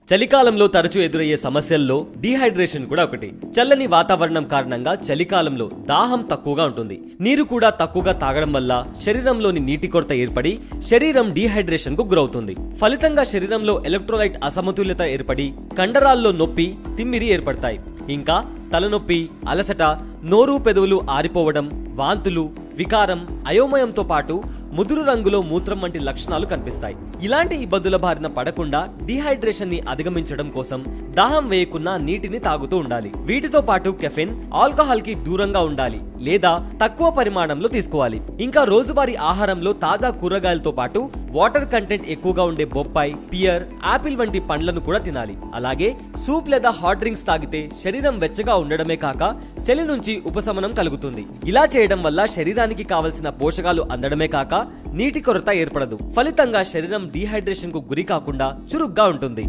చలికాలంలో తరచూ ఎదురయ్యే సమస్యల్లో డీహైడ్రేషన్ కూడా ఒకటి. చల్లని వాతావరణం కారణంగా చలికాలంలో దాహం తక్కువగా ఉంటుంది. నీరు కూడా తక్కువగా తాగడం వల్ల శరీరంలోని నీటి కొరత ఏర్పడి శరీరం డీహైడ్రేషన్ కు గురవుతుంది. ఫలితంగా శరీరంలో ఎలక్ట్రోలైట్ అసమతుల్యత ఏర్పడి కండరాల్లో నొప్పి, తిమ్మిరి ఏర్పడతాయి. ఇంకా తలనొప్పి, అలసట, నోరు పెదవులు ఆరిపోవడం, వాంతులు, వికారం, అయోమయంతో పాటు ముదురు రంగులో మూత్రం వంటి లక్షణాలు కనిపిస్తాయి. ఇలాంటి ఇబ్బందుల బారిన పడకుండా డీహైడ్రేషన్ ని అధిగమించడం కోసం దాహం వేయకున్నా నీటిని తాగుతూ ఉండాలి. వీటితో పాటు కెఫెన్, ఆల్కహాల్ కి దూరంగా ఉండాలి లేదా తక్కువ పరిమాణంలో తీసుకోవాలి. ఇంకా రోజువారీ ఆహారంలో తాజా కూరగాయలతో పాటు వాటర్ కంటెంట్ ఎక్కువగా ఉండే బొప్పాయి, పియర్, ఆపిల్ వంటి పండ్లను కూడా తినాలి. అలాగే సూప్ లేదా హాట్ డ్రింక్స్ తాగితే శరీరం వెచ్చగా ఉండడమే కాక చలి నుంచి ఉపశమనం కలుగుతుంది. ఇలా చేయడం వల్ల శరీరానికి కావలసిన పోషకాలు అందడమే కాక నీటి కొరత ఏర్పడదు. ఫలితంగా శరీరం డీహైడ్రేషన్ కు గురి కాకుండా చురుగ్గా ఉంటుంది.